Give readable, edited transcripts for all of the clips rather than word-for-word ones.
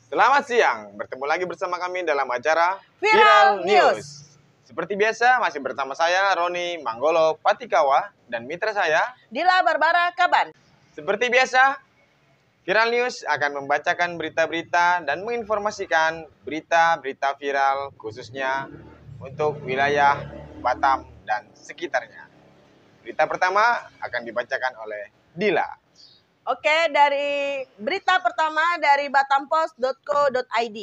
Selamat siang, bertemu lagi bersama kami dalam acara Viral News. Seperti biasa, masih bersama saya, Roni Manggolo Patikawa, dan mitra saya, Dila Barbara Kaban. Seperti biasa, Viral News akan membacakan berita-berita dan menginformasikan berita-berita viral khususnya untuk wilayah Batam dan sekitarnya. Berita pertama akan dibacakan oleh Dila. Oke, dari berita pertama dari batampos.co.id.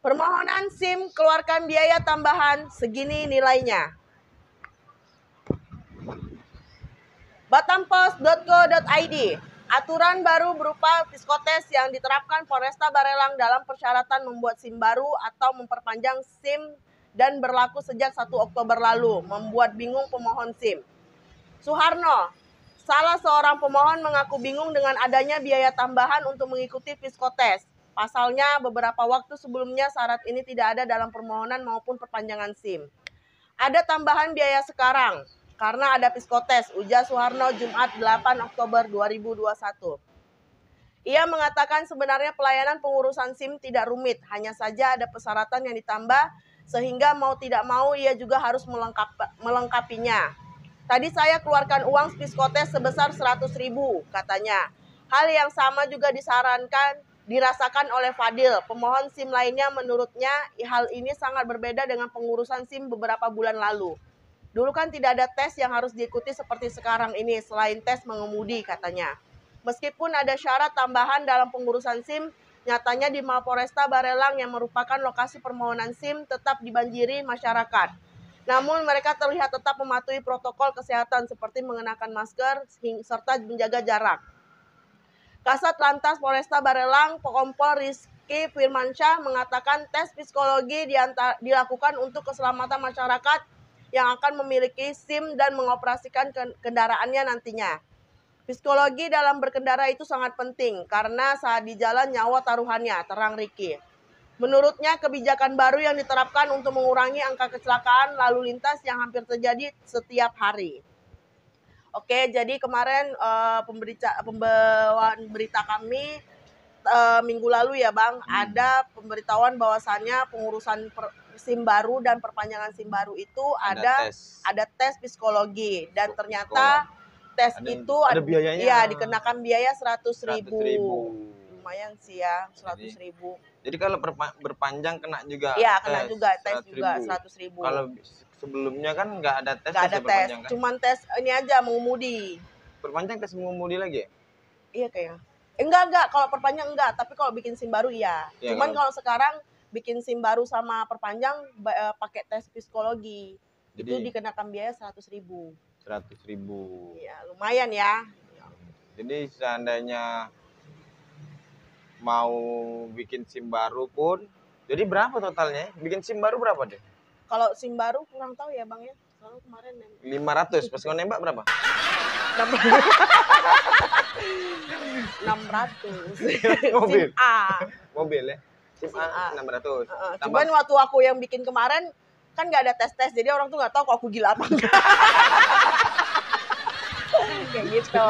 Permohonan SIM keluarkan biaya tambahan segini nilainya. Batampos.co.id. Aturan baru berupa psikotes yang diterapkan Polresta Barelang dalam persyaratan membuat SIM baru atau memperpanjang SIM dan berlaku sejak 1 Oktober lalu, membuat bingung pemohon SIM. Suharno, salah seorang pemohon mengaku bingung dengan adanya biaya tambahan untuk mengikuti psikotes. Pasalnya, beberapa waktu sebelumnya syarat ini tidak ada dalam permohonan maupun perpanjangan SIM. Ada tambahan biaya sekarang, karena ada psikotes, ujar Suharno Jumat 8 Oktober 2021. Ia mengatakan sebenarnya pelayanan pengurusan SIM tidak rumit, hanya saja ada persyaratan yang ditambah, sehingga mau tidak mau ia juga harus melengkapinya. Tadi saya keluarkan uang psikotes sebesar 100.000, katanya. Hal yang sama juga dirasakan oleh Fadil. Pemohon SIM lainnya menurutnya hal ini sangat berbeda dengan pengurusan SIM beberapa bulan lalu. Dulu kan tidak ada tes yang harus diikuti seperti sekarang ini selain tes mengemudi, katanya. Meskipun ada syarat tambahan dalam pengurusan SIM, nyatanya di Mapolresta Barelang yang merupakan lokasi permohonan SIM tetap dibanjiri masyarakat. Namun mereka terlihat tetap mematuhi protokol kesehatan seperti mengenakan masker serta menjaga jarak. Kasat Lantas Polresta Barelang, Kompol Rizky Firmansyah mengatakan tes psikologi dilakukan untuk keselamatan masyarakat yang akan memiliki SIM dan mengoperasikan kendaraannya nantinya. Psikologi dalam berkendara itu sangat penting karena saat di jalan nyawa taruhannya, terang Ricky. Menurutnya, kebijakan baru yang diterapkan untuk mengurangi angka kecelakaan lalu lintas yang hampir terjadi setiap hari. Oke, jadi kemarin pembawaan berita kami minggu lalu ya Bang, ada pemberitahuan bahwasannya pengurusan SIM baru dan perpanjangan SIM baru itu ada tes psikologi dan ternyata tes itu ada biayanya. Ya, dikenakan biaya 100.000. Lumayan sih ya, 100.000. Jadi kalau berpanjang kena juga. Iya, kena juga tes juga 100.000. Kalau sebelumnya kan nggak ada tes. Nggak ada tes, kan? Cuman tes ini aja mengemudi. Perpanjang tes mengemudi lagi ya? Iya kayaknya. Enggak. Kalau perpanjang enggak, tapi kalau bikin SIM baru iya. Ya, cuman kalau sekarang bikin SIM baru sama perpanjang pakai tes psikologi. Jadi, itu dikenakan biaya 100.000. 100.000. Iya, lumayan ya. Jadi seandainya mau bikin SIM baru pun, jadi berapa totalnya? Bikin SIM baru berapa deh? Kalau SIM baru kurang tahu ya Bang ya. Kalau kemarin 500, pas kau nembak berapa? 600. Mobil. SIM A. Mobil ya? SIM A 600. Cuman waktu aku yang bikin kemarin kan nggak ada tes-tes, jadi orang tuh nggak tahu kalau aku gila apa enggak. Kayak gitu.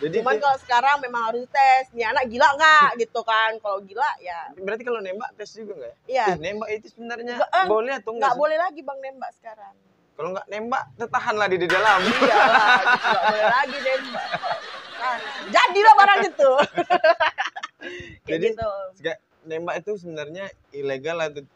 Jadi cuman kalau sekarang memang harus tes, nih anak gila nggak gitu kan. Kalau gila ya. Berarti kalau nembak tes juga nggak ya? Iya. Nembak itu sebenarnya boleh atau nggak boleh lagi Bang nembak sekarang. Kalau nggak nembak, tertahanlah di dalam. Iya lah, gitu, nggak boleh lagi nembak. Kan, jadilah barang itu. Jadi gitu. Nembak itu sebenarnya ilegal atau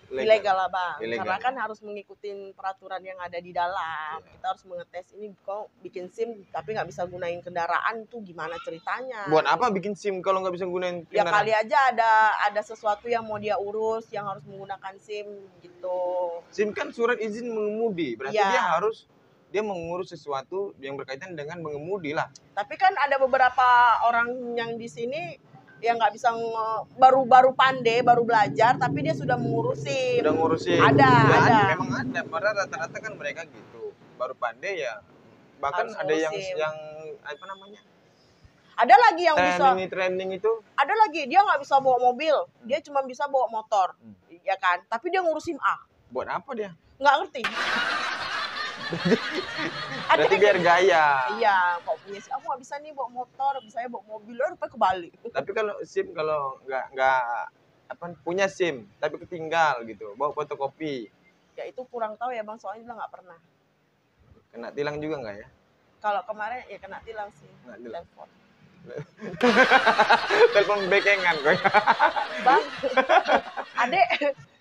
ilegal lah Bang, karena kan harus mengikuti peraturan yang ada di dalam. Kita harus mengetes ini kok bikin SIM tapi nggak bisa gunain kendaraan tuh gimana ceritanya? Buat apa bikin SIM kalau nggak bisa gunain kendaraan? Ya kali aja ada sesuatu yang mau dia urus yang harus menggunakan SIM gitu. SIM kan surat izin mengemudi, berarti dia mengurus sesuatu yang berkaitan dengan mengemudi lah. Tapi kan ada beberapa orang yang di sini yang nggak bisa baru pandai, baru belajar, tapi dia sudah mengurusin. Sudah ngurusin. Ada. Memang ada. Padahal rata-rata kan mereka gitu. Baru pandai ya. Bahkan harus ada yang apa namanya? Ada lagi yang training itu. Ada lagi dia nggak bisa bawa mobil, dia cuma bisa bawa motor, ya kan? Tapi dia ngurusin A. Buat apa dia? Nggak ngerti. Ada Berarti biar gaya. Iya, kok punya SIM. Aku nggak bisa nih bawa motor, bisanya bawa mobil, rupanya kebalik. Tapi kalau SIM kalau nggak apa punya SIM tapi ketinggal gitu, bawa fotokopi, Ya itu kurang tahu ya Bang, soalnya dia nggak pernah. kena tilang juga nggak ya? Kalau kemarin ya kena tilang sih, Kena tilang. telepon. Telepon bekengan kok. Bang, adek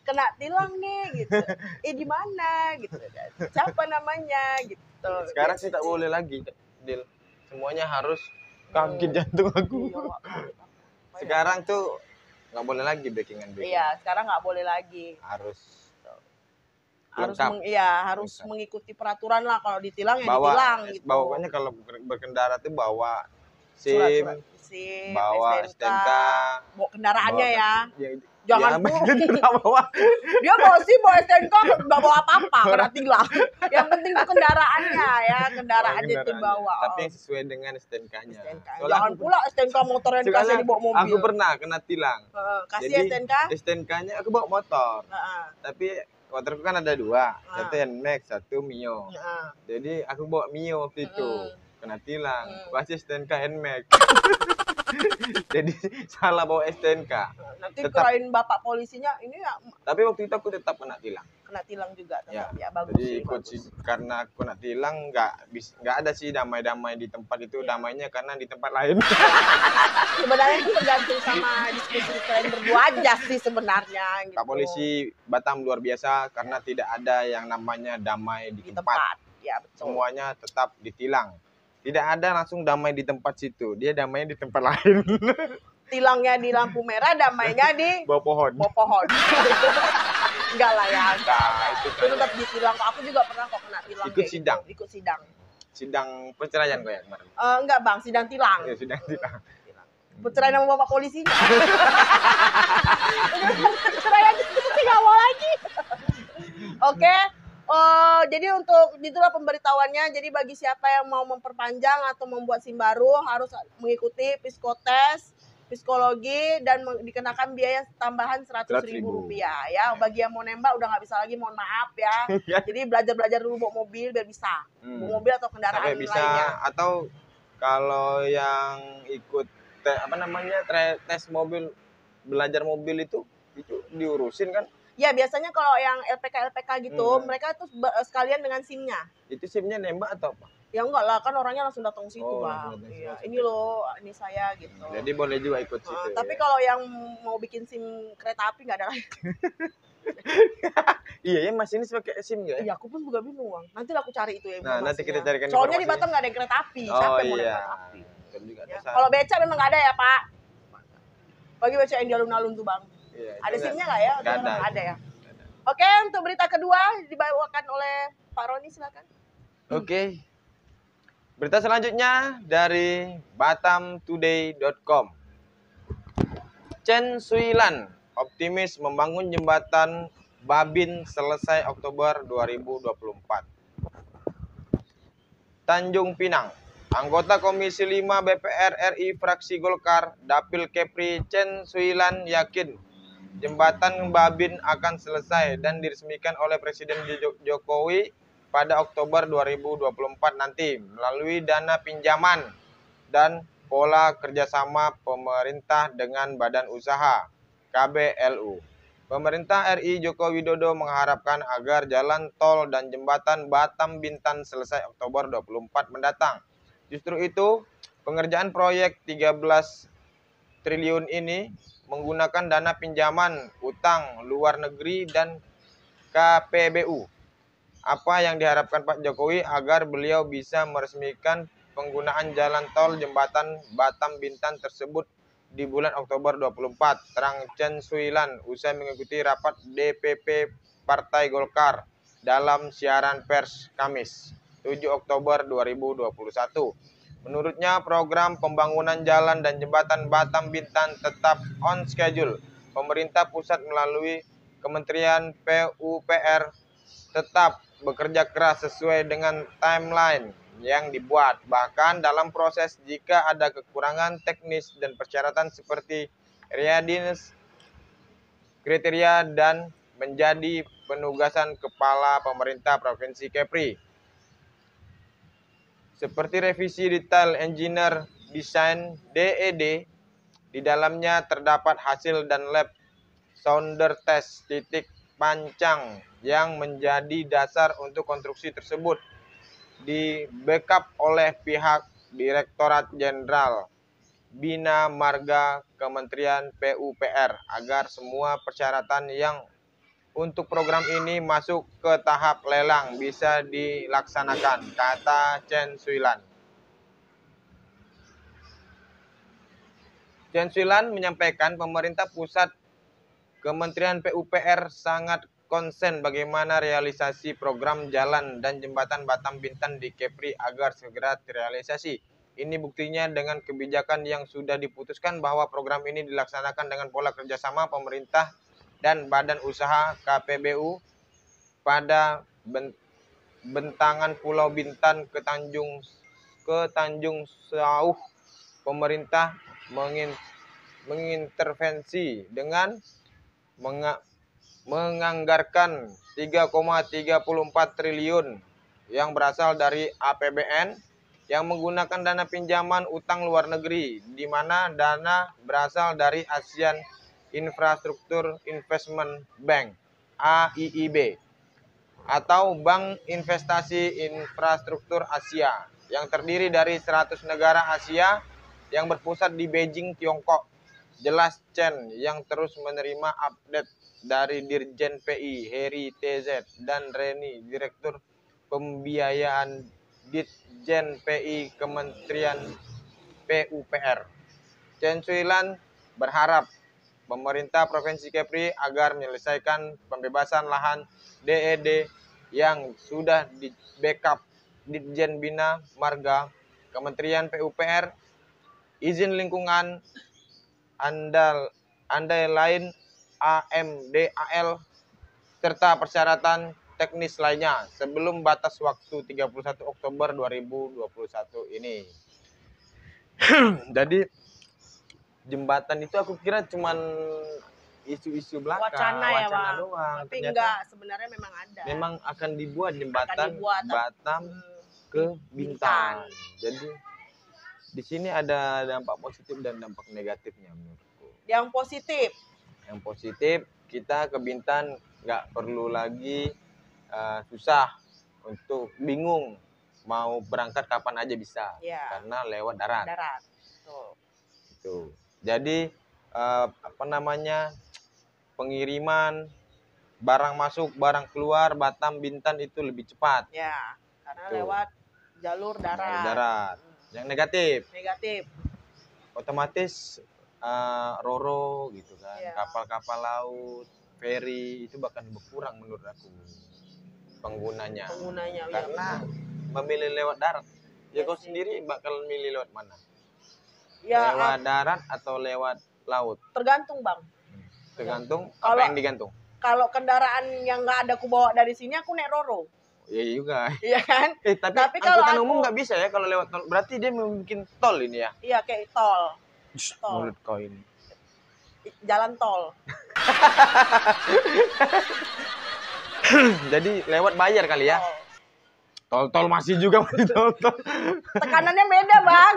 kena tilang nih gitu. Di mana gitu kan? Siapa namanya gitu. Sekarang sih tak boleh lagi, Dil. Semuanya harus kaget jantung aku. Iya, Wak. Sekarang tuh nggak boleh lagi bekengan. Iya, sekarang nggak boleh lagi. Harus Harus lengkap. mengikuti peraturan lah, kalau ditilang ya bawa ditilang gitu. pokoknya kalau berkendara tuh bawa Surat-surat SIM, SIM, bawa STNK, bawa kendaraannya ya. Jangan Jangan bawa. dia bawa SIM, bawa STNK, nggak bawa apa-apa, kena tilang. Yang penting tuh kendaraannya ya, kendaraannya itu bawa. Tapi yang sesuai dengan STNK-nya. Jangan pula STNK motornya dikasih dibawa mobil. Aku pernah kena tilang. Kasih Jadi, STNK. STNK-nya aku bawa motor. Tapi motorku kan ada dua, satu NMAX, satu Mio. Jadi aku bawa Mio waktu itu, kena tilang, pasti STNK NMAX. Jadi salah bawa STNK. Nanti kirain bapak polisinya ini ya. Tapi waktu itu aku tetap kena tilang. Kena tilang juga tetap ya, bagus jadi sih, ikut bagus. sih, karena aku kena tilang nggak ada sih damai-damai di tempat itu, damainya karena di tempat lain. Sebenarnya itu tergantung sama diskusi kalian berdua aja sih sebenarnya. Gitu. Pak Polisi Batam luar biasa karena tidak ada yang namanya damai di tempat. Ya, betul. Semuanya tetap ditilang. Tidak ada langsung damai di tempat situ. Dia damainya di tempat lain. Tilangnya di lampu merah, damainya di bawah pohon. bawah pohon. Enggak lah ya. Itu Itu tetap ditilang. Aku juga pernah kok kena tilang. Ikut kayak sidang. Gitu. Ikut sidang. Sidang perceraian kok ya kemarin. Enggak Bang, sidang tilang. Ya, sidang tilang. Perceraian sama bapak polisinya. Perceraian itu nggak mau lagi. Oke. Jadi untuk itulah pemberitahuannya. Jadi bagi siapa yang mau memperpanjang atau membuat SIM baru harus mengikuti psikotes, psikologi, dan dikenakan biaya tambahan Rp100.000 ya. Bagi yang mau nembak udah nggak bisa lagi, mohon maaf ya. Jadi belajar dulu bawa mobil biar bisa. Bawa mobil atau kendaraan sampai bisa, lainnya. atau kalau yang ikut tes mobil, belajar mobil itu diurusin kan? Ya biasanya kalau yang LPK gitu, mereka tuh sekalian dengan SIM-nya. Itu SIM-nya nembak atau apa? Ya enggak lah, kan orangnya langsung datang situ, Oh, Bang. Iya, ini loh, ini saya gitu. Jadi boleh juga ikut situ. Tapi ya? kalau yang mau bikin SIM kereta api nggak ada lagi. Iya ya, Mas ini pakai SIM nggak? Iya, aku pun juga bingung, Bang. Nanti aku cari itu ya. Nah, nanti kita carikan. Soalnya di Batam nggak ada yang kereta api. Siapa yang mau naik kereta api? Ya. Kalau beca memang nggak ada ya, Pak. Bagi beca yang di alun-alun tuh, Bang. Iya, ada SIM-nya nggak ya? Nggak ada ya. Oke, untuk berita kedua dibawakan oleh Pak Roni, silakan. Oke. Berita selanjutnya dari batamtoday.com. Chen Shui-lan optimis membangun jembatan Babin selesai Oktober 2024. Tanjung Pinang. Anggota Komisi 5 DPR RI fraksi Golkar, Dapil Kepri Chen Shui-lan yakin jembatan Babin akan selesai dan diresmikan oleh Presiden Jokowi pada Oktober 2024 nanti melalui dana pinjaman dan pola kerjasama pemerintah dengan badan usaha KBLU. Pemerintah RI Joko Widodo mengharapkan agar jalan tol dan jembatan Batam Bintan selesai Oktober 2024 mendatang. Justru itu, pengerjaan proyek 13 triliun ini menggunakan dana pinjaman utang luar negeri dan KPBU. Apa yang diharapkan Pak Jokowi agar beliau bisa meresmikan penggunaan jalan tol jembatan Batam Bintan tersebut di bulan Oktober 2024, terang Chen Shui-lan usai mengikuti rapat DPP Partai Golkar dalam siaran pers Kamis 7 Oktober 2021. Menurutnya, program pembangunan jalan dan jembatan Batam Bintan tetap on schedule. Pemerintah pusat melalui Kementerian PUPR tetap bekerja keras sesuai dengan timeline yang dibuat. Bahkan dalam proses jika ada kekurangan teknis dan persyaratan seperti readiness kriteria dan menjadi penugasan Kepala Pemerintah Provinsi Kepri. seperti revisi detail engineer design DED. Di dalamnya terdapat hasil dan lab sounder test titik pancang yang menjadi dasar untuk konstruksi tersebut. Di backup oleh pihak Direktorat Jenderal Bina Marga Kementerian PUPR agar semua persyaratan yang untuk program ini masuk ke tahap lelang bisa dilaksanakan, kata Chen Suilan. Chen Suilan menyampaikan pemerintah pusat Kementerian PUPR sangat konsen bagaimana realisasi program jalan dan jembatan Batam Bintan di Kepri agar segera terrealisasi. Ini buktinya dengan kebijakan yang sudah diputuskan bahwa program ini dilaksanakan dengan pola kerjasama pemerintah dan badan usaha KPBU pada bentangan Pulau Bintan ke Tanjung Sauh. Pemerintah mengintervensi dengan menganggarkan 3,34 triliun yang berasal dari APBN yang menggunakan dana pinjaman utang luar negeri, di mana dana berasal dari ASEAN Infrastructure Investment Bank (AIIB) atau Bank Investasi Infrastruktur Asia yang terdiri dari 100 negara Asia yang berpusat di Beijing, Tiongkok. Jelas Chen yang terus menerima update dari Dirjen PI Heri TZ dan Reni, Direktur Pembiayaan Ditjen PI Kementerian PUPR. Chen Suilan berharap pemerintah Provinsi Kepri agar menyelesaikan pembebasan lahan DED yang sudah di backup Ditjen Bina Marga Kementerian PUPR, izin lingkungan, andai lain AMDAL, serta persyaratan teknis lainnya sebelum batas waktu 31 Oktober 2021 ini. Jadi jembatan itu aku kira cuman isu-isu belaka, Wacana doang. Tapi Ternyata enggak, sebenarnya memang ada. memang akan dibuat jembatan Batam ke Bintan. Jadi di sini ada dampak positif dan dampak negatifnya menurutku. Yang positif. Yang positif, kita ke Bintan nggak perlu lagi susah untuk bingung mau berangkat kapan aja bisa, karena lewat darat. Tuh. Jadi pengiriman barang masuk, barang keluar Batam Bintan itu lebih cepat. Ya, karena lewat jalur darat. Yang negatif, otomatis roro gitu kan, kapal-kapal laut, feri itu bahkan berkurang menurut aku penggunanya karena memilih lewat darat. Ya kau sendiri bakal milih lewat mana? Ya, lewat darat atau lewat laut? Tergantung bang. Tergantung kalau, apa yang digantung. Kalau kendaraan yang nggak ada aku bawa dari sini, aku naik roro. Iya juga. Iya kan? Tapi kalau angkutan umum nggak bisa ya kalau lewat tol. Berarti dia bikin tol ini ya? Iya, kayak tol. Mulut kau ini. Jalan tol. Jadi lewat bayar kali ya? Tol masih juga tol. Tekanannya beda bang.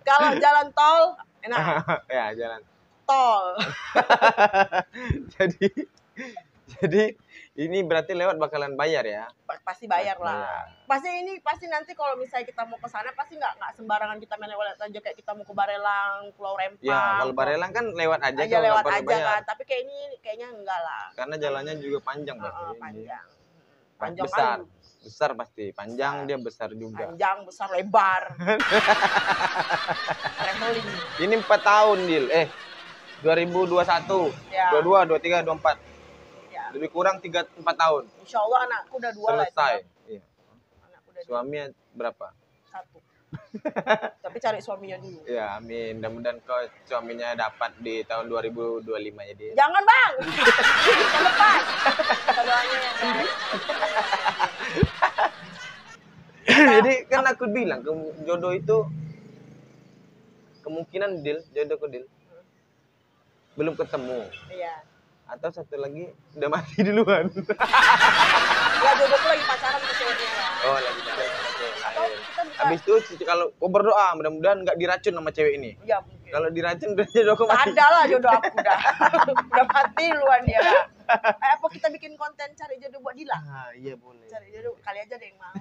Kalau jalan tol enak. Ya jalan tol. Jadi ini berarti lewat bakalan bayar ya? Pasti bayar lah. Pasti nanti kalau misalnya kita mau ke sana pasti nggak sembarangan kita main lewat aja, kayak kita mau ke Barelang, Pulau Rempang. Ya kalau Barelang kan lewat aja lewat aja kan. Tapi kayaknya enggak lah. Karena jalannya juga panjang panjang. Besar pasti. Panjang dia besar juga. Panjang, besar, lebar. Traveling. Ini 4 tahun Dil. 2021, 22, 23, 24. Lebih kurang 3-4 tahun. Insya Allah anakku udah 2 selesai. Iya. Suaminya berapa? 1. Tapi cari suaminya dulu. Ya, amin. Mudah-mudahan kau suaminya dapat di tahun 2025 ya dia. Jangan bang. Tahun depan. Doanya ya guys. Jadi kan aku bilang jodoh itu kemungkinan jodoh ke belum ketemu. Iya. Atau satu lagi udah mati duluan. Ya jodohku lagi pacaran sama ceweknya ya. Oh lagi pacaran. Atau kita Habis itu kalau kau berdoa mudah-mudahan nggak diracun sama cewek ini. Ya mungkin. Kalau diracun udah jodohku mati. Ada lah jodoh aku dah. Udah mati luan dia dah. Apa kita bikin konten cari jodoh buat Dila? Ah, iya boleh. Cari jodoh kali aja ada yang mau.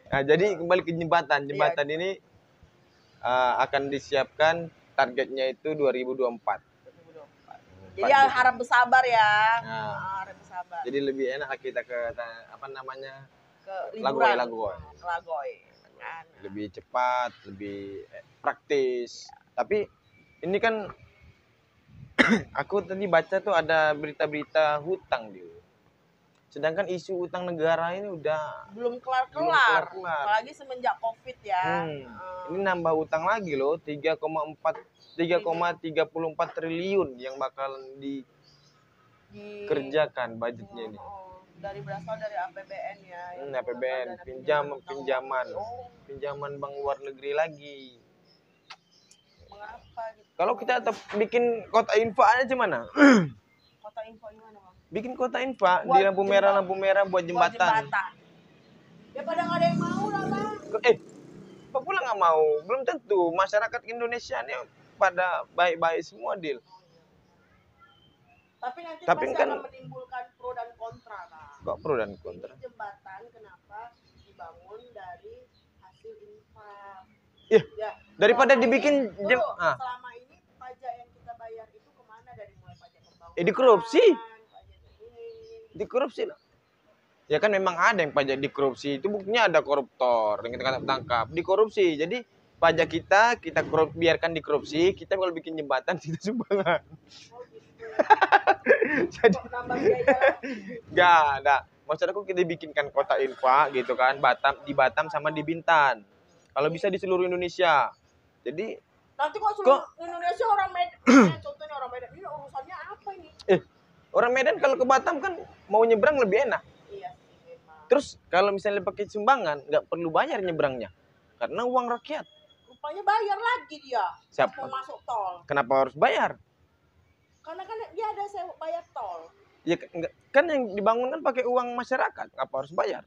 Nah, jadi kembali ke jembatan. Jembatan ini akan disiapkan targetnya itu 2024. Jadi harap bersabar ya. Nah, Harap bersabar. jadi lebih enak kita ke apa namanya? Ke Lagoy, liburan. Lagoy. Ke Lagoy. Kan. Lebih cepat, lebih praktis. Tapi ini kan aku tadi baca tuh ada berita-berita hutang dia. Sedangkan isu utang negara ini udah Belum kelar-kelar. kelar-kelar. Apalagi semenjak Covid ya. Ini nambah utang lagi loh, 3,34 triliun yang bakalan dikerjakan budgetnya ini. Dari berasal dari APBN ya. APBN, pinjaman bank luar negeri lagi. Mengapa gitu? Kalau kita tetap bikin kota infak aja gimana? Kota info gimana bang? Bikin kota infak Buat di lampu merah buat jembatan. Ya pada nggak ada yang mau lah bang. Kok pula nggak mau? Belum tentu masyarakat Indonesia ini pada baik-baik semua, Dil. Tapi nanti Tapi pasti kan akan menimbulkan pro dan kontra bang. kok pro dan kontra? Ini jembatan kenapa dibangun dari hasil infak? Iya. Ya. Daripada Selama dibikin ini, selama ini pajak yang kita bayar itu kemana dari mulai pajak pembangunan? dikorupsi. Pajak ini. Dikorupsi lah. Ya kan memang ada yang pajak dikorupsi. Itu buktinya ada koruptor yang kita tangkap. Dikorupsi. Jadi pajak kita biarkan dikorupsi. Kita kalau bikin jembatan kita sumbangan. Oh, gitu. Jadi Kok nambah biaya? nggak ada. Maksud aku kita bikinkan kota infak gitu kan. Di Batam sama di Bintan. Kalau bisa di seluruh Indonesia. Jadi Nanti kok seluruh Indonesia orang Medan, contohnya orang Medan, ini urusannya apa ini? orang Medan kalau ke Batam kan mau nyebrang lebih enak. Iya sih memang. Terus kalau misalnya pakai sumbangan nggak perlu bayar nyebrangnya. Karena uang rakyat. Rupanya bayar lagi dia. Siapa? Mau masuk tol. Kenapa harus bayar? Karena kan dia ada sewa bayar tol. Ya kan yang dibangun kan pakai uang masyarakat, ngapa harus bayar?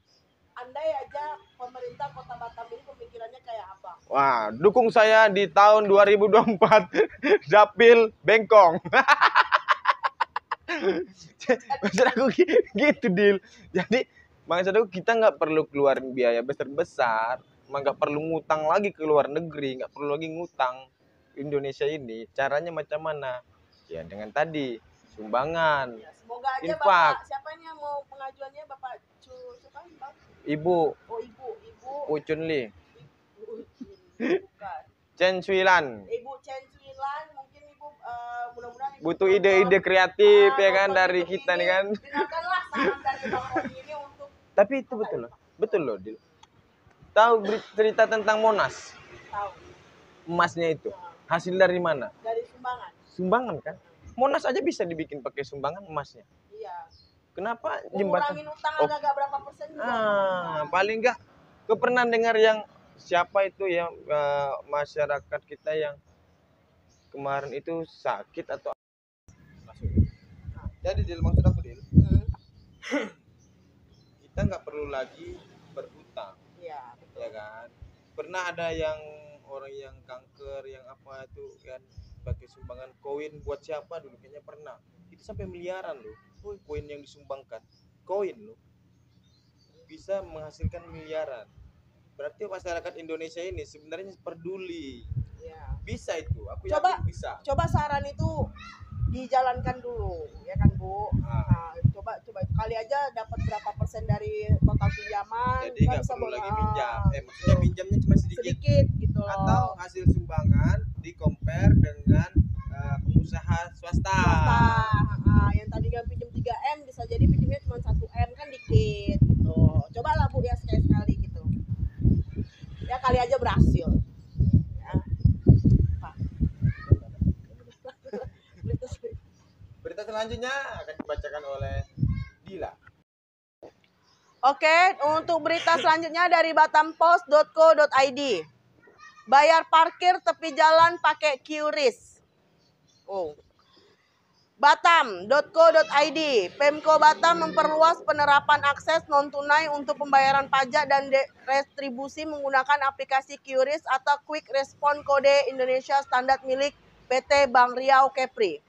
Andai aja pemerintah Kota Batam ini pemikirannya kayak apa? Wah, dukung saya di tahun 2024 dapil bengkong. Maksud aku gitu, Dil. Jadi maksud aku kita nggak perlu keluarin biaya besar-besar, nggak perlu ngutang lagi ke luar negeri, nggak perlu lagi ngutang Indonesia ini. Caranya macam mana? Ya dengan tadi sumbangan, Ya, semoga aja infak. Bapak, siapa yang mau pengajuannya Bapak siapa Bang? Ibu Oh Ibu Ucun Li, bukan. Chen Swilan. Ibu Chen Swilan, mungkin Ibu mudah-mudahan Ibu Butuh nonton. ide-ide kreatif ya kan Nonton dari YouTube kita ini, nih kan. Dengarkanlah saran dari Bang Roni ini untuk Tapi itu betul loh, Dil. Tahu cerita tentang Monas, tahu emasnya itu hasil dari mana? dari sumbangan. Sumbangan kan. Monas aja bisa dibikin pakai sumbangan emasnya. Iya. Kenapa jembatan? Ngurangin utang agak berapa persen juga. Paling enggak kau pernah dengar yang siapa itu yang masyarakat kita yang kemarin itu sakit atau jadi Dil, maksud aku Dil, kita nggak perlu lagi berhutang. Iya, betul. Ya kan, pernah ada yang orang yang kanker yang apa itu kan pakai sumbangan koin buat siapa dulu, kayaknya pernah itu sampai miliaran loh koin yang disumbangkan, koin loh bisa menghasilkan miliaran. Berarti masyarakat Indonesia ini sebenarnya peduli. Iya. Bisa itu, aku Coba- yakin bisa. Coba saran itu dijalankan dulu, ya kan Bu. Nah, coba kali aja dapat berapa persen dari total pinjaman. Jadi nggak bisa perlu boleh- lagi pinjam. Maksudnya pinjamnya cuma sedikit. sedikit gitu loh. Atau hasil sumbangan di compare dengan pengusaha swasta. Yang tadinya pinjam 3M bisa jadi pinjamnya cuma 1M kan dikit gitu. Coba lah Bu ya sekali-sekali gitu. Ya kali aja berhasil. Ya. Pak. Berita selanjutnya akan dibacakan oleh Dila. Oke, untuk berita selanjutnya dari batampost.co.id. Bayar parkir tepi jalan pakai QRIS. Oh. Batam.co.id, Pemko Batam memperluas penerapan akses non-tunai untuk pembayaran pajak dan retribusi menggunakan aplikasi QRIS atau Quick Response Kode Indonesia Standar milik PT Bank Riau Kepri.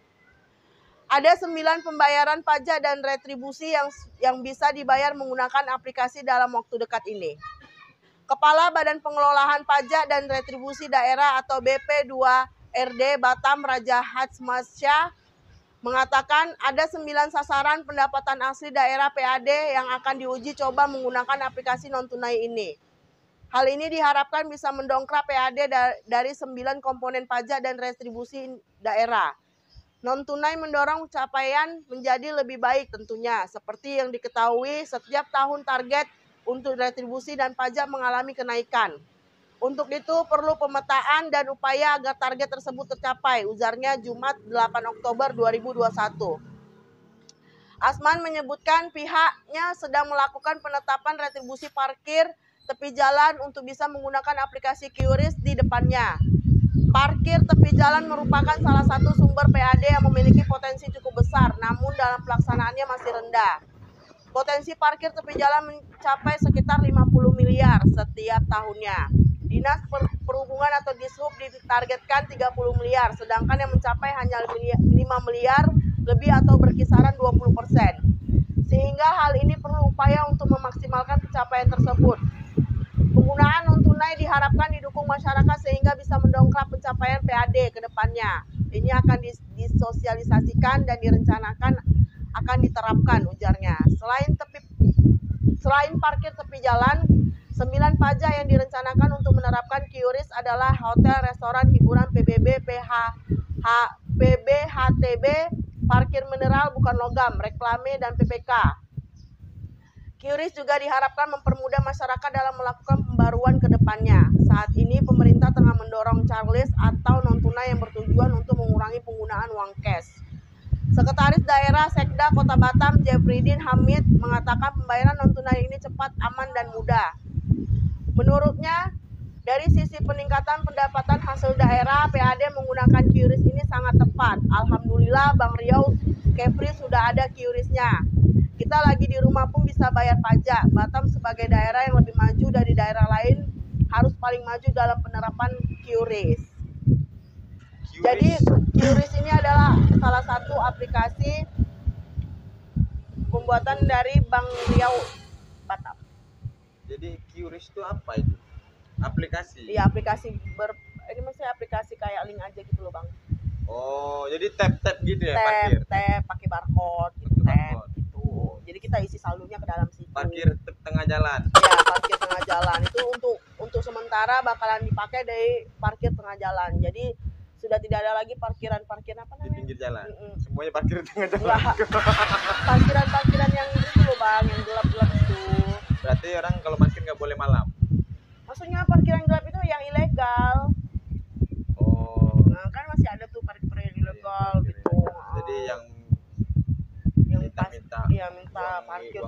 Ada 9 pembayaran pajak dan retribusi yang bisa dibayar menggunakan aplikasi dalam waktu dekat ini. Kepala Badan Pengelolaan Pajak dan Retribusi Daerah atau BP2RD Batam Raja Hadzmasya mengatakan ada 9 sasaran pendapatan asli daerah PAD yang akan diuji coba menggunakan aplikasi non-tunai ini. Hal ini diharapkan bisa mendongkrak PAD dari 9 komponen pajak dan retribusi daerah. Non-tunai mendorong capaian menjadi lebih baik tentunya. Seperti yang diketahui, setiap tahun target untuk retribusi dan pajak mengalami kenaikan. Untuk itu perlu pemetaan dan upaya agar target tersebut tercapai, ujarnya Jumat 8 Oktober 2021. Asman menyebutkan pihaknya sedang melakukan penetapan retribusi parkir tepi jalan untuk bisa menggunakan aplikasi QRIS di depannya. Parkir tepi jalan merupakan salah satu sumber PAD yang memiliki potensi cukup besar, namun dalam pelaksanaannya masih rendah. Potensi parkir tepi jalan mencapai sekitar 50 miliar setiap tahunnya. Dinas Perhubungan atau Dishub ditargetkan 30 miliar, sedangkan yang mencapai hanya 5 miliar lebih atau berkisaran 20%. Sehingga hal ini perlu upaya untuk memaksimalkan pencapaian tersebut. Penggunaan non-tunai diharapkan didukung masyarakat sehingga bisa mendongkrak pencapaian PAD ke depannya. Ini akan disosialisasikan dan direncanakan akan diterapkan, ujarnya. Selain parkir tepi jalan, 9 pajak yang direncanakan untuk menerapkan QRIS adalah hotel, restoran, hiburan, PBB, PBHTB, parkir mineral bukan logam, reklame, dan PPK. QRIS juga diharapkan mempermudah masyarakat dalam melakukan pembaruan ke depannya. Saat ini pemerintah tengah mendorong charles atau non-tunai yang bertujuan untuk mengurangi penggunaan uang cash. Sekretaris Daerah Sekda Kota Batam, Jeffrydin Hamid, mengatakan pembayaran non-tunai ini cepat, aman, dan mudah. Menurutnya, dari sisi peningkatan pendapatan hasil daerah, PAD menggunakan QRIS ini sangat tepat. Alhamdulillah, Bank Riau Kepri sudah ada QRIS-nya. Kita lagi di rumah pun bisa bayar pajak. Batam sebagai daerah yang lebih maju dari daerah lain harus paling maju dalam penerapan QRIS. Jadi QRIS ini adalah salah satu aplikasi pembuatan dari Bank Riau Batam. Jadi QRIS itu apa itu? Aplikasi? Iya, aplikasi ini maksudnya aplikasi kayak link aja gitu loh, Bang. Oh, jadi tap gitu ya, parkir? Tap, pakai barcode, gitu, tap, gitu. Jadi kita isi saldonya ke dalam situ. Parkir tengah jalan? Iya, parkir tengah jalan. Itu untuk sementara bakalan dipakai dari parkir tengah jalan. Jadi sudah tidak ada lagi parkiran apa namanya? Di pinggir jalan? Semuanya parkir tengah jalan? Parkiran yang itu loh, Bang, yang gelap-gelap itu. Berarti orang kalau parkir nggak boleh malam? Maksudnya parkiran gelap itu yang ilegal. Oh. Nah, kan masih ada tuh parkir yang ilegal gitu. Jadi yang minta parkir.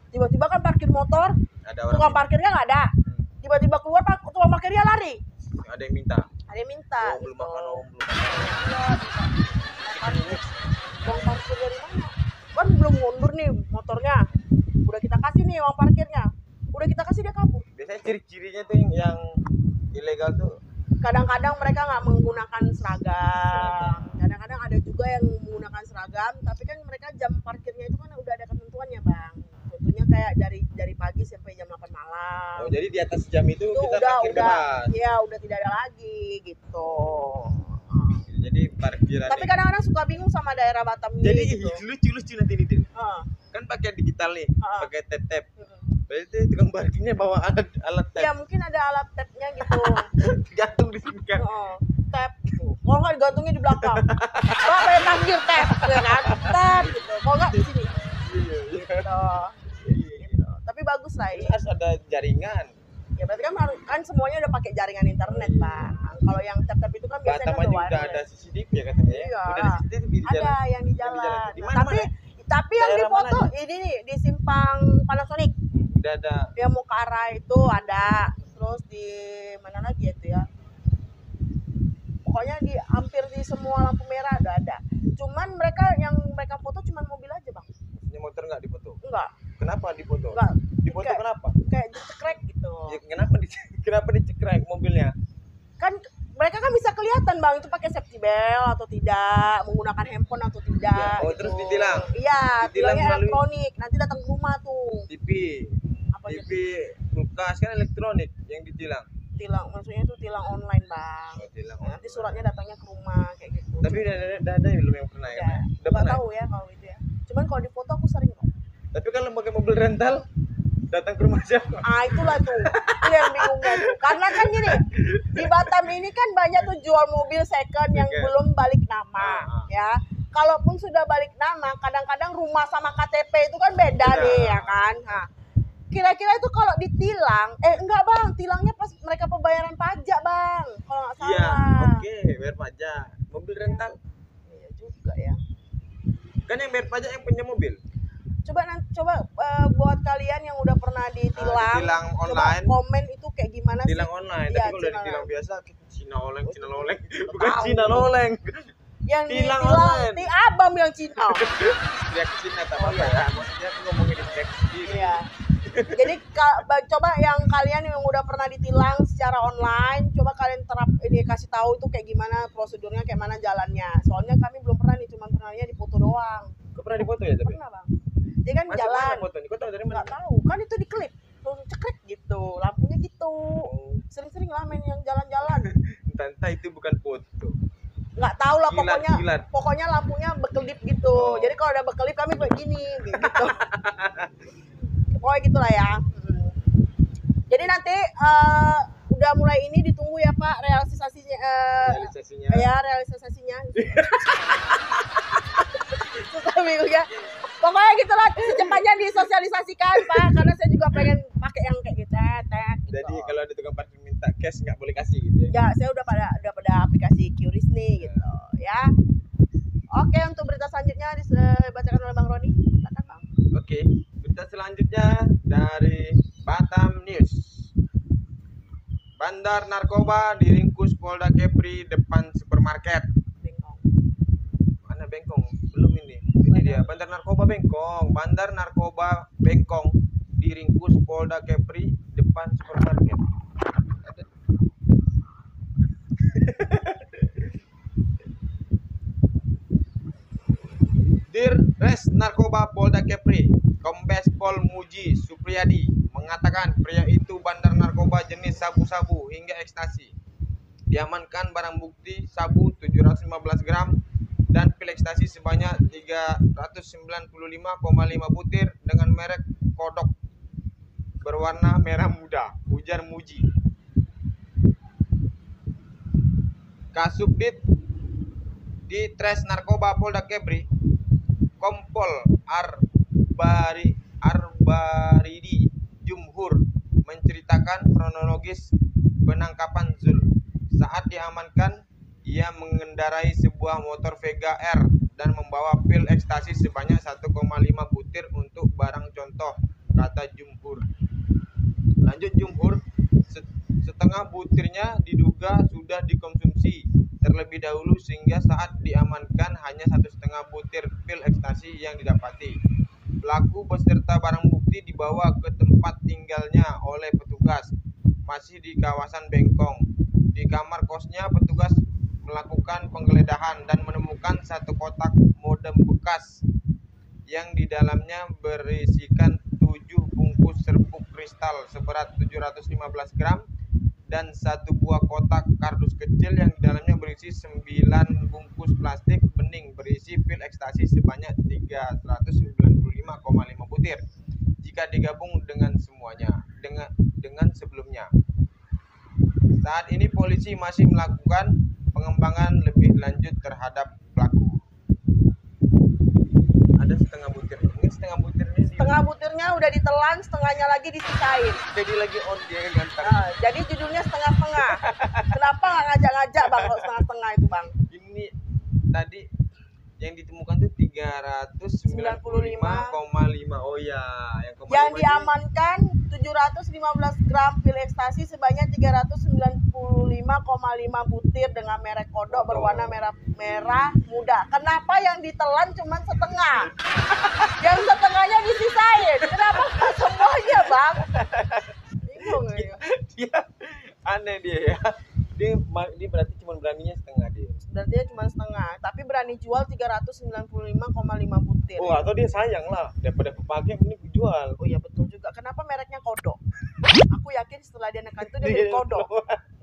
Tiba-tiba kan parkir motor, ada orang tukang parkirnya nggak ada. Tiba-tiba keluar tukang parkirnya lari. Ada yang minta? Ada yang minta. Oh, belum makan om. Iya, uang parkir dari mana? Kan belum mundur nih motornya. Udah kita kasih nih uang parkirnya. Udah kita kasih dia kabur. Biasanya ciri-cirinya tuh yang ilegal tuh. Kadang-kadang mereka nggak menggunakan seragam. Kadang-kadang ada juga yang menggunakan seragam, tapi kan mereka jam parkirnya itu kan udah ada ketentuannya, Bang. Tentunya kayak dari pagi sampai jam 8 malam. Oh, jadi di atas jam itu kita parkir bebas. Iya, udah tidak ada lagi gitu. Jadi parkiran. Tapi kadang-kadang suka bingung sama daerah Batam ini. Jadi gitu. lucu nanti nih. Kan pakai digital nih, pakai tap. Berarti tukang parkirnya bawa alat tap. Ya mungkin ada alat tapnya gitu. Gantung di sini kan. Tap gitu. Kalau nggak digantungnya di belakang. Kalau kayak parkir tap, ya kan? Tap gitu. Kalau nggak di sini. Gitu. Tapi bagus lah ini. Harus ada jaringan. Ya berarti kan semuanya udah pakai jaringan internet, Pak. Kalau yang tap itu kan biasanya udah ada CCTV ya katanya. Iya. Udah ada CCTV di jalan. Ada yang di jalan. Di mana? Tapi yang di foto ini nih di simpang Panasonic. Udah ada. Yang mau ke arah itu ada. Terus di mana lagi itu ya? Pokoknya di hampir di semua lampu merah ada. Cuman mereka yang mereka foto cuman mobil aja bang. Ini motor nggak difoto? Enggak. Kenapa difoto? Enggak. Difoto Kayak- kenapa? Kayak dicekrek gitu. Ya, kenapa dicekrek mobilnya? Kan mereka kan bisa kelihatan bang itu pakai safety belt atau tidak, menggunakan handphone atau tidak. Oh, gitu. terus ditilang? Iya, Ditilang tilangnya melalui- elektronik. Nanti datang ke rumah tuh. TV, Apa TV, kulkas kan elektronik yang ditilang. tilang? Maksudnya itu tilang online bang. Oh, tilang. Nanti suratnya datangnya ke rumah kayak gitu. Tapi udah ada belum yang pernah ya? ya, Udah nggak pernah. tahu ya kalau itu ya. Cuman kalau di foto aku sering kok. Tapi kalau pakai mobil rental datang ke rumah siapa? Ah itulah tuh, itu yang bingungnya tuh. Karena kan gini, di Batam ini kan banyak tuh jual mobil second yang Second. belum balik nama, ya. Kalaupun sudah balik nama, kadang-kadang rumah sama KTP itu kan beda Beda. nih, ya kan. Nah, kira-kira itu kalau ditilang, enggak bang, tilangnya pas mereka pembayaran pajak bang, kalau nggak salah. Iya, oke, bayar pajak. Mobil rental Iya juga ya. kan yang bayar pajak yang punya mobil. Coba buat kalian yang udah pernah ditilang, ditilang coba online. komen itu kayak gimana Tilang sih? online, Iya, tapi kalau udah tilang ditilang biasa Cina oleng, Tahu. bukan Cina oleng. Yang Tilang ditilang, online. abang bilang Cina. Dia ke Cina tak apa ya. Maksudnya aku ngomongin di teks sendiri. Iya. Jadi coba yang kalian yang udah pernah ditilang secara online, coba kalian ini kasih tahu itu kayak gimana prosedurnya, kayak mana jalannya. Soalnya kami belum pernah nih, cuma pernahnya di foto doang. Kau pernah difoto ya tapi? Pernah bang. Jadi kan Masuk jalan, mana foto nih? Kau tahu dari mana? nggak tahu. Kan itu diklip, tuh cekrek gitu, lampunya gitu. Oh, Sering-sering lah main yang jalan-jalan. entah itu bukan foto. Nggak tahu lah pokoknya. Kilat. Pokoknya lampunya bekelip gitu. Oh. Jadi kalau udah bekelip kami kayak gini, gitu. Pokoknya gitulah ya. Jadi nanti udah mulai ini ditunggu ya Pak realisasinya. Realisasinya. Ya realisasinya. Susah bingung ya. Pokoknya gitulah secepatnya disosialisasikan Pak, karena saya juga pengen pakai yang kayak gitu. Gitu. Jadi kalau ada tukang parkir minta cash nggak boleh kasih gitu ya. Ya saya udah pada aplikasi QRIS nih gitu ya. Oke, untuk berita selanjutnya dibacakan oleh Bang Roni. Silakan Bang. Oke, berita selanjutnya dari Batam News. Bandar narkoba diringkus Polda Kepri depan supermarket. Bengkong. Mana Bengkong? Belum ini. Ini dia Bandar Narkoba Bengkong. Bandar Narkoba Bengkong diringkus Polda Kepri depan supermarket. Ada. Dir Res Narkoba Polda Kepri, Kombes Pol Muji Supriyadi mengatakan pria itu bandar narkoba jenis sabu-sabu hingga ekstasi. Diamankan barang bukti sabu 715 gram dan pil ekstasi sebanyak 395,5 butir dengan merek Kodok berwarna merah muda, ujar Muji. Kasubdit di Tres Narkoba Polda Kepri, Kompol Arbaridi Jumhur menceritakan kronologis penangkapan Zul. Saat diamankan, ia mengendarai sebuah motor Vega R dan membawa pil ekstasi sebanyak 1,5 butir untuk barang contoh, kata Jumhur. Lanjut Jumhur, setengah butirnya diduga sudah dikonsumsi terlebih dahulu sehingga saat diamankan hanya 1,5 butir pil ekstasi yang didapati. Pelaku beserta barang bukti dibawa ke tempat tinggalnya oleh petugas, masih di kawasan Bengkong. Di kamar kosnya petugas melakukan penggeledahan dan menemukan satu kotak modem bekas yang di dalamnya berisikan 7 bungkus serbuk kristal seberat 715 gram dan satu buah kotak kardus kecil yang di dalamnya berisi 9 bungkus plastik bening berisi pil ekstasi sebanyak 395,5 butir jika digabung dengan semuanya dengan sebelumnya. Saat ini polisi masih melakukan pengembangan lebih lanjut terhadap pelaku. Ada setengah butir. Mungkin setengah butirnya Setengah butirnya udah ditelan, setengahnya lagi disisain. jadi lagi on dia yang ganteng. Nah, jadi judulnya setengah-setengah. Kenapa nggak ngajak-ngajak Bang kalau setengah-setengah itu Bang? Ini tadi yang ditemukan tuh 395,5. Oh ya, yang koma Yang lima ini diamankan 715 gram pil ekstasi sebanyak 395,5 butir dengan merek kodok berwarna merah muda. Kenapa yang ditelan cuma setengah? Yang setengahnya disisain. Kenapa nggak semuanya, Bang? Bingung ya. dia aneh dia ya. Dia berarti cuma beraninya setengah dia. Berarti dia cuma setengah, tapi berani jual 395,5 butir. Oh, atau dia sayang lah daripada kepake ini jual. Oh iya betul juga. Kenapa mereknya kodok? Aku yakin setelah dia nekan itu dia beli kodok.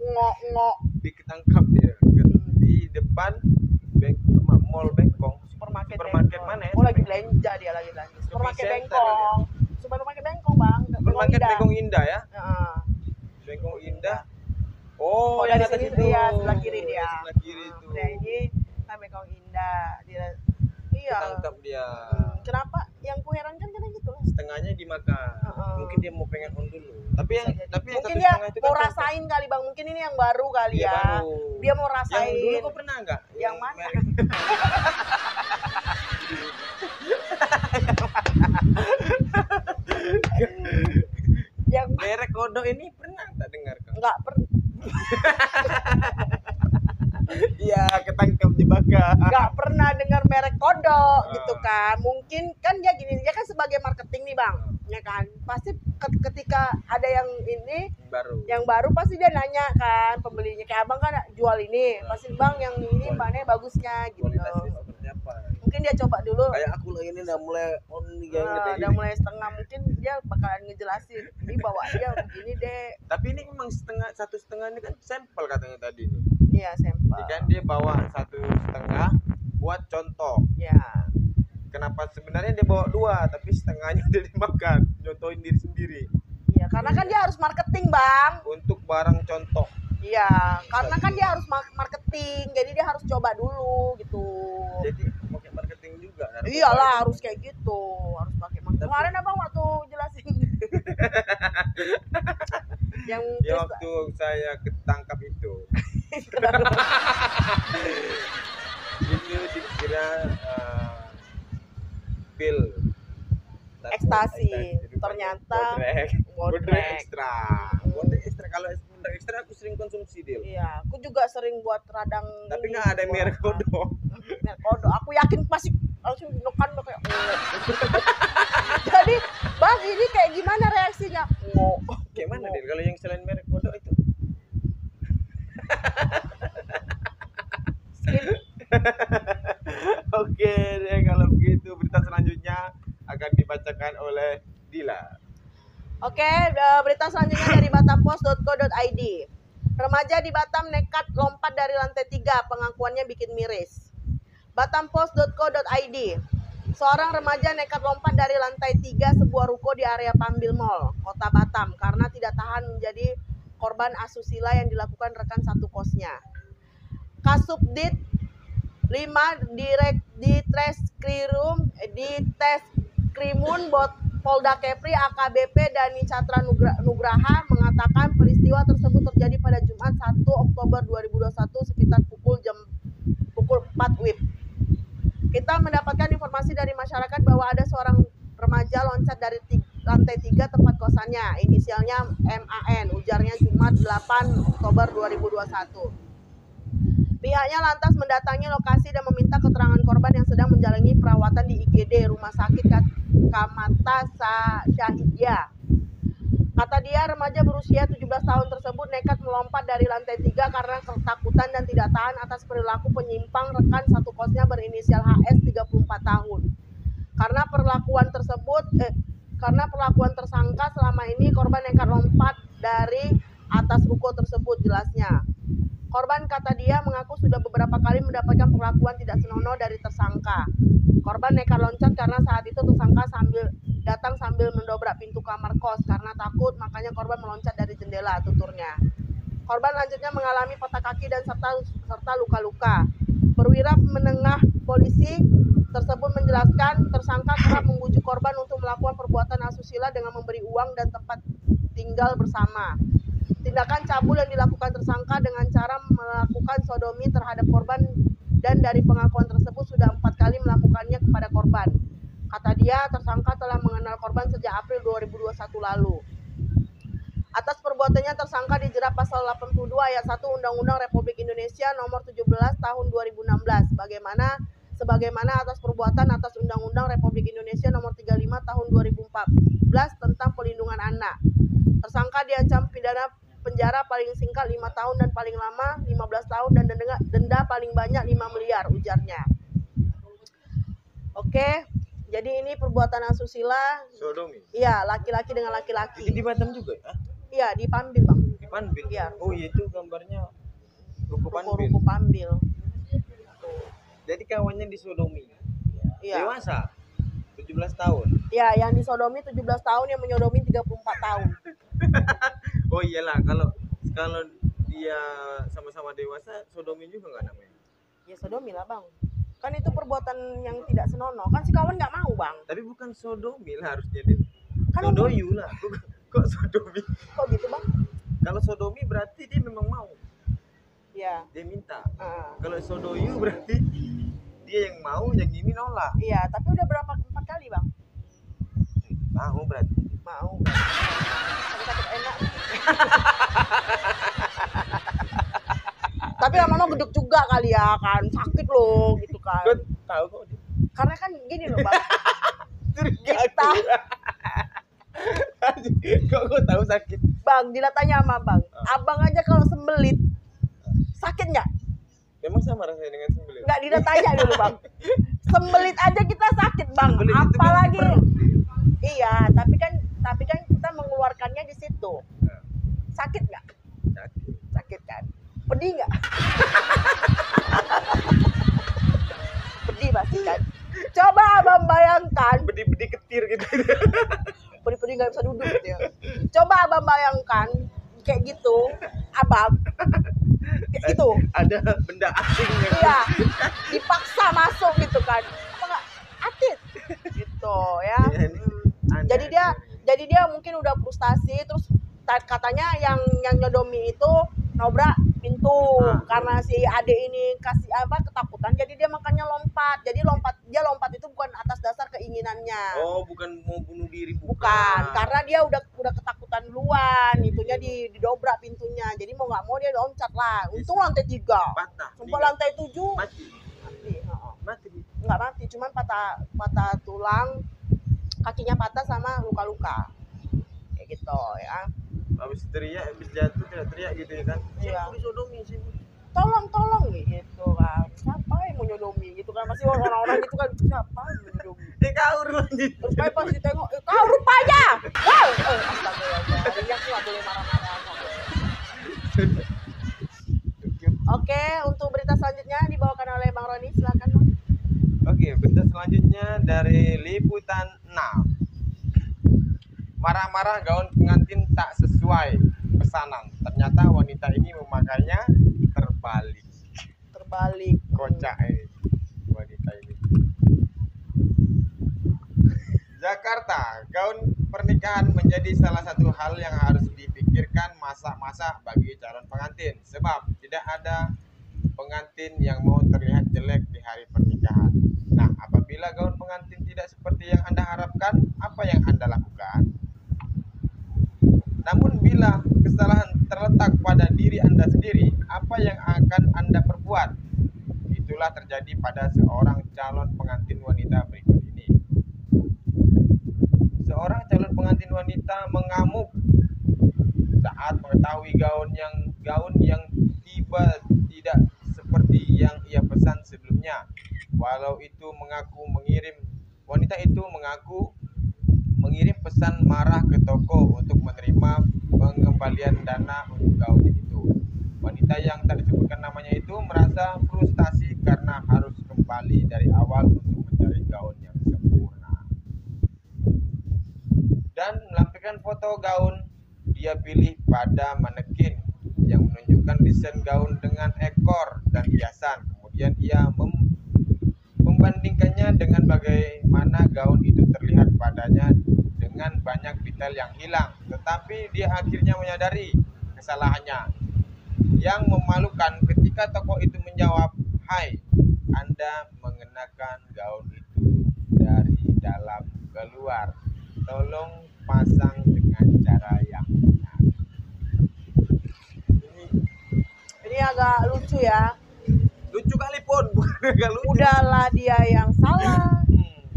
Ngok. Diketangkap dia di depan mall Bengkong. Supermarket mana ya? Oh lagi belanja dia lagi belanja. Supermarket Bengkong. Supermarket Bengkong, Bang. Supermarket Bengkong Indah ya? Heeh. Bengkong Indah. Oh, dari yang atas sini itu. dia sebelah kiri dia. Sebelah kiri itu. Nah, ini kan Bengkong Indah. Iya. Tangkap dia. Kenapa? Yang kuherankan karena gitu lah. Setengahnya dimakan. Mungkin dia mau pengen on dulu. Tapi yang mungkin satu dia setengah itu mau kan rasain kali, Bang. Mungkin ini yang baru kali dia ya. baru. Dia mau rasain. Yang dulu kok pernah enggak? Yang mana? Yang merek kodok ini pernah tak dengar kau? enggak pernah. Iya, ketangkap jebakan. Nggak pernah dengar merek kodok gitu kan. Mungkin kan dia gini, dia kan sebagai marketing nih, Bang, ya kan. Pasti ketika ada yang baru pasti dia nanya kan pembelinya, kayak Abang kan jual ini, pasti Bang yang ini mana bagusnya gitu. Kualitasnya seperti apa? Mungkin dia coba dulu. Kayak aku ini udah mulai on nih Udah mulai setengah, mungkin dia bakalan ngejelasin ini bawa dia begini deh. Tapi ini memang satu setengah ini kan sampel katanya tadi nih. Iya, sampel. Jadi kan dia bawa 1,5 buat contoh. Ya. Kenapa sebenarnya dia bawa 2 tapi setengahnya dia dimakan, nyontohin diri sendiri. Iya, karena kan dia harus marketing, Bang. Untuk barang contoh. Iya, karena kan dia harus marketing, jadi dia harus coba dulu gitu. Jadi pakai marketing juga. Iyalah, harus kayak gitu, harus pakai marketing. Kemarin Abang waktu jelasin yang ya waktu saya ketangkap itu. Itu dikira pil ekstasi, ternyata bodrek ekstra. Bodrek ekstra, kalau bodrek ekstra aku sering konsumsi dia. Iya, aku juga sering buat radang. Tapi nggak ada merek kodok. Merek kodok, aku yakin pasti langsung nekan kayak. Jadi, Bang, ini kayak gimana reaksinya? Kayak mana dia kalau yang selain merek kodok itu? Oke deh, kalau begitu berita selanjutnya akan dibacakan oleh Dila. Oke, berita selanjutnya dari batampos.co.id. Remaja di Batam nekat lompat dari lantai 3, pengakuannya bikin miris. Batampos.co.id. Seorang remaja nekat lompat dari lantai 3 sebuah ruko di area Pambil Mall, Kota Batam, karena tidak tahan menjadi korban asusila yang dilakukan rekan satu kosnya. Kasubdit 5 di Treskrimun Polda Kepri AKBP Dani Catra Nugraha mengatakan peristiwa tersebut terjadi pada Jumat 1 Oktober 2021 sekitar pukul 4 WIB. Kita mendapatkan informasi dari masyarakat bahwa ada seorang remaja loncat dari lantai 3 tempat kosannya, inisialnya MAN, ujarnya Jumat 8 Oktober 2021. Pihaknya lantas mendatangi lokasi dan meminta keterangan korban yang sedang menjalani perawatan di IGD Rumah Sakit Kamata Syahidiyah. Kata dia, remaja berusia 17 tahun tersebut nekat melompat dari lantai 3 karena ketakutan dan tidak tahan atas perilaku penyimpang rekan satu kosnya berinisial HS 34 tahun. Karena perlakuan tersangka selama ini korban nekat lompat dari atas ruko tersebut, jelasnya. Korban, kata dia, mengaku sudah beberapa kali mendapatkan perlakuan tidak senonoh dari tersangka. Korban nekat loncat karena saat itu tersangka datang sambil mendobrak pintu kamar kos karena takut, makanya korban meloncat dari jendela, tuturnya. Korban lanjutnya mengalami patah kaki dan serta luka-luka. Perwira menengah polisi tersebut menjelaskan tersangka kerap membujuk korban untuk melakukan perbuatan asusila dengan memberi uang dan tempat tinggal bersama. Tindakan cabul yang dilakukan tersangka dengan cara melakukan sodomi terhadap korban, dan dari pengakuan tersebut sudah 4 kali kali melakukannya kepada korban. Kata dia, tersangka telah mengenal korban sejak April 2021 lalu. Atas perbuatannya tersangka dijerat pasal 82 ayat 1 Undang-Undang Republik Indonesia nomor 17 tahun 2016. Sebagaimana atas perbuatan atas Undang-Undang Republik Indonesia nomor 35 tahun 2014 tentang pelindungan anak. Tersangka diancam pidana penjara paling singkat 5 tahun dan paling lama 15 tahun dan denda paling banyak 5 miliar, ujarnya. Oke, jadi ini perbuatan asusila. Sodomi. Iya, laki-laki dengan Itu laki-laki. di Batam juga ya? Iya, di Pambil, Bang. Di Panbil. Iya. Oh, itu gambarnya ruko Panbil. Ruko Pambil. Jadi kawannya disodomi. Iya. Dewasa. 17 tahun. Ya, yang disodomi 17 tahun, yang menyodomi 34 tahun. Oh iyalah, kalau dia sama-sama dewasa, sodomi juga nggak namanya? Ya sodomi lah, Bang. Kan itu perbuatan yang tidak senonoh. Kan si kawan nggak mau, Bang. Tapi bukan sodomi lah harusnya dia. Kan Sodoyu lah. Kok sodomi? kok gitu, Bang? Kalau sodomi berarti dia memang mau. Iya. Dia minta. Ah. Kalau sodoyu berarti dia yang mau, yang ini nolak. Iya, tapi udah berapa 4 kali, Bang? Mau berarti. Mau. Sakit enak. Tapi lama-lama gedek juga kali ya kan, sakit loh gitu kan. Kau tahu kok dia. Karena kan gini loh, Bang. Kita. Kok tahu sakit? Bang, dilatanya sama Bang. Abang aja kalau sembelit sakit nggak? Memang sama rasanya dengan sembelit. Nggak, dilatanya dulu, Bang. Sembelit aja kita sakit, Bang. Sembelit itu kan Apalagi perut. iya, tapi kan kita mengeluarkannya di situ. Sakit nggak? Sakit. Sakit kan? Pedih nggak? Pedih pasti kan? Coba Abang bayangkan, Bedi-bedi ketir gitu. pedih-pedih nggak bisa duduk gitu ya. Coba Abang bayangkan kayak gitu, Abang kayak gitu. Ada benda asing yang Iya, dipaksa masuk gitu kan. Apa nggak? Atit gitu ya. Ya, ini aneh. Jadi dia mungkin udah frustasi, terus katanya yang nyodomi itu nobrak pintu karena si adik ini kasih ketakutan, jadi dia makanya lompat. Jadi dia lompat itu bukan atas dasar keinginannya. Oh, bukan mau bunuh diri, Bukan, karena dia udah ketakutan duluan, itunya didobrak pintunya. Jadi mau nggak mau dia loncat lah. Untung lantai 3. patah. Sumpah Meninggal. lantai 7 Mati. mati. Mati. Nggak mati, cuman patah tulang, kakinya patah sama luka-luka. Kayak gitu ya. Habis teriak, habis jatuh teriak gitu ya kan. Iya. Saya disodomi, saya Tolong gitu kan. Siapa yang mau nyodomi gitu kan? Masih orang-orang gitu kan, siapa yang mau nyodomi? kaur lanjut. Terus pas ditengok, kau rupanya. Wow, astagfirullah. Dia tuh nggak boleh marah-marah. Oke, untuk berita selanjutnya dibawakan oleh Bang Roni, silakan Bang. Oke, berita selanjutnya dari Liputan 6. Marah-marah gaun pengantin tak sesuai pesanan. Ternyata wanita ini memakainya terbalik. Terbalik. Kocak ini wanita ini. Jakarta, gaun pernikahan menjadi salah satu hal yang harus dipikirkan masa-masa bagi calon pengantin. Sebab tidak ada pengantin yang mau terlihat jelek di hari pernikahan. Nah, apabila gaun pengantin tidak seperti yang Anda harapkan, apa yang Anda lakukan? Namun bila kesalahan terletak pada diri Anda sendiri, apa yang akan Anda perbuat? Itulah terjadi pada seorang calon pengantin wanita berikut ini. Seorang calon pengantin wanita mengamuk saat mengetahui gaun yang tiba tidak seperti yang ia pesan sebelumnya. Wanita itu mengaku mengirim pesan marah ke toko untuk menerima pengembalian dana untuk gaunnya itu. Wanita yang tak disebutkan namanya itu merasa frustasi karena harus kembali dari awal untuk mencari gaun yang sempurna. Dan melampirkan foto gaun dia pilih pada manekin yang menunjukkan desain gaun dengan ekor dan hiasan. Kemudian ia membandingkannya dengan bagaimana gaun itu terlihat padanya dengan banyak detail yang hilang. Tetapi dia akhirnya menyadari kesalahannya. Yang memalukan ketika toko itu menjawab, "Hai, Anda mengenal menggunakan gaun itu dari dalam keluar. Tolong pasang dengan cara yang benar. Ini agak lucu ya. Lucu kali pun, bukan agak lucu. Udahlah dia yang salah,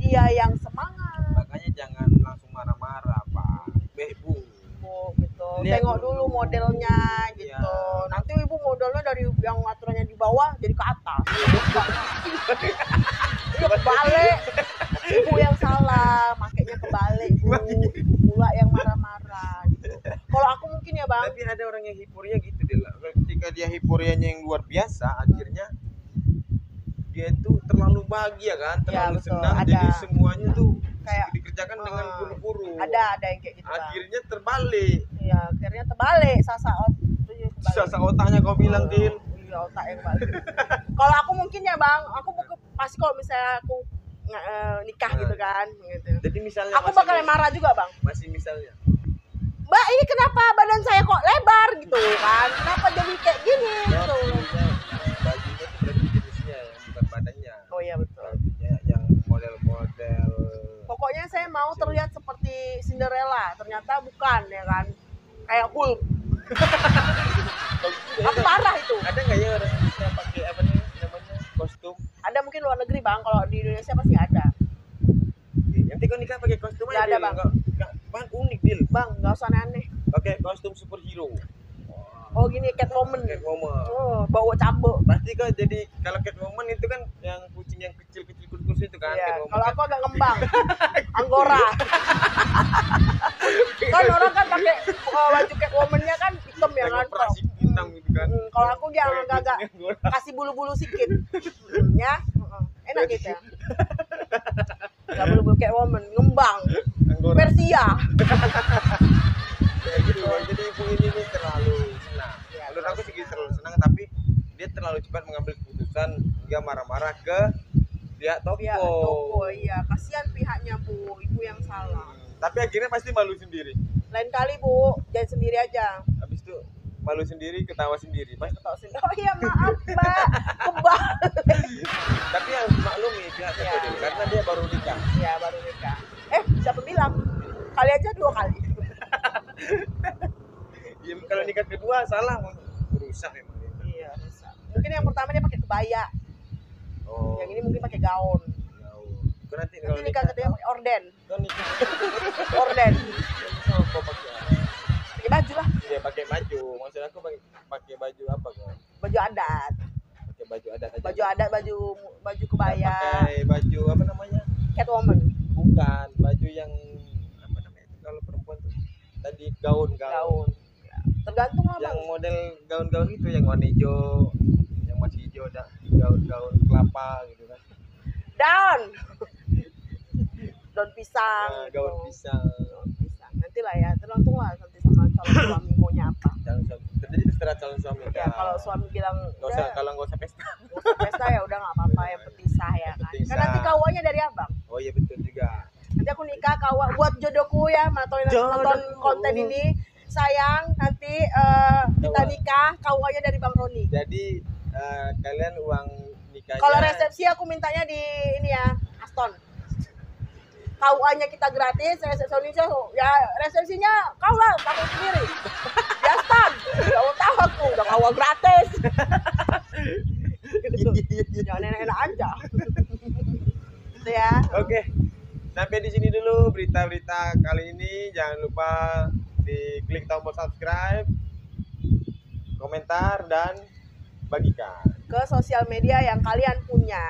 dia yang semangat. Makanya jangan langsung marah-marah, Pak. Bu. Gitu. Lihat Tengok dulu. dulu modelnya gitu. Iya. Nanti ibu modelnya dari yang aturannya di bawah jadi ke atas. Iya kebalik. Ibu yang salah, makanya kebalik ibu. Ibu pula yang marah-marah. Gitu. Kalau aku mungkin ya bang. Tapi ada orang yang hiporia gitu deh. Ketika dia hiporianya yang luar biasa, akhirnya dia itu terlalu bahagia kan, terlalu betul. senang. Ada. Jadi semuanya tuh Kayak dikerjakan dengan buru-buru. Ada yang kayak gitu. Bang. Akhirnya terbalik. Iya, akhirnya terbalik Sasa otaknya kau bilang, Din. Iya, otak yang balik. Kalau aku mungkin ya bang, aku pasti kalau misalnya aku nikah gitu kan, gitu. Jadi misalnya Aku bakal marah juga bang. Masih misalnya. Mbak ini kenapa badan saya kok lebar gitu kan? Kenapa jadi kayak gini gitu? Bajunya tuh berarti jenisnya ya, bukan badannya. Oh iya betul. Bajunya yang model-model. Pokoknya saya mau terlihat seperti Cinderella, ternyata bukan ya kan? Kayak Hulk. Aku marah itu. Ada nggak ya orang bisa pakai apa nih namanya kostum? Ada mungkin luar negeri bang, kalau di Indonesia pasti ada. Nanti kau nikah pakai kostum Nggak aja. ada, Bang. Bang unik Bil. Bang, nggak usah aneh. Pakai kostum superhero. Oh gini Catwoman. Catwoman. Oh, bawa cambuk. Pasti kau jadi kalau Catwoman itu kan yang kucing yang kecil-kecil kurus itu kan. Iya, Catwoman kalau kan. aku agak ngembang. Anggora. Kan orang kan pakai baju Catwoman-nya kan hitam ya kan. Operasi hitam gitu kan. Kalau aku yang Kayak agak kucingnya Anggora. kasih bulu-bulu sedikit. Ya. Enak gitu ya. Enggak bulu-bulu Catwoman, ngembang. Anggora. Persia. Kayak gitu. Jadi ibu ini nih terlalu senang. Menurut aku sih terlalu senang, tapi dia terlalu cepat mengambil keputusan hingga marah-marah ke pihak toko. Iya, toko. Iya, kasihan pihaknya Bu, ibu yang salah. Tapi akhirnya pasti malu sendiri. Lain kali Bu, jangan sendiri aja. Habis itu malu sendiri, ketawa sendiri. Mas, Tahu sendiri. Oh iya maaf Mbak, kebalik. tapi harus maklumi pihak toko Iya, dulu, iya. karena dia baru nikah. Iya baru nikah. Siapa bilang? Kali aja 2 kali. Ya, kalau nikah kedua salah merusak memang. Iya bisa. Mungkin yang pertama dia pakai kebaya, Oh. yang ini mungkin pakai gaun. Jauh. Kau nanti Nanti nikah ketiga pakai orden. Kau nikah. Orden. Sama kau pakai. Pakai baju lah, Dia pakai baju. Maksud aku pakai baju apa kau? baju adat. Pakai baju adat aja. Baju adat, baju kebaya. Pakai baju apa namanya? Catwoman. Bukan, baju yang apa namanya itu kalau perempuan tuh. Tadi gaun. Gaun. Ya, tergantung lah Yang bang. model gaun-gaun itu yang warna hijau, yang masih hijau ada gaun-gaun kelapa gitu kan. Daun. Daun pisang. Nah, gitu. gaun pisang. Daun pisang. Nanti lah ya, tergantung lah nanti sama calon suami maunya apa. Calon suami. Jadi terserah calon suami. Ya kalau suami bilang nggak usah, udah kalau nggak usah pesta. nggak usah pesta ya udah nggak apa-apa, yang penting sah ya Yang kan. penting Kan sah. nanti kawanya dari abang. Oh iya betul juga. Nanti aku nikah kawa buat jodohku ya, nonton Jodohku. konten ini. Sayang, nanti kita Kawa. nikah kawanya dari Bang Roni. Jadi kalian uang nikahnya. Kalau resepsi aku mintanya di ini ya, Aston. KUA-nya kita gratis, resepsionisnya ya resepsinya kau lah, kamu sendiri. Di Aston. Gak mau tahu aku, udah KUA gratis. Gitu. Jangan enak-enak aja. Gitu ya. Oke. Sampai di sini dulu berita-berita kali ini. Jangan lupa diklik tombol subscribe, komentar dan bagikan. Ke sosial media yang kalian punya.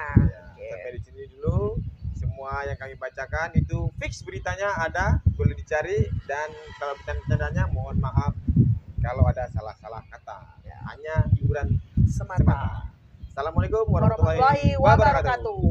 Ya, sampai di sini dulu. Semua yang kami bacakan itu fix beritanya ada, boleh dicari, dan kalau bercanda-bercandanya mohon maaf kalau ada salah-salah kata. Hanya hiburan Semata. semata. Assalamualaikum Warahmatullahi wabarakatuh.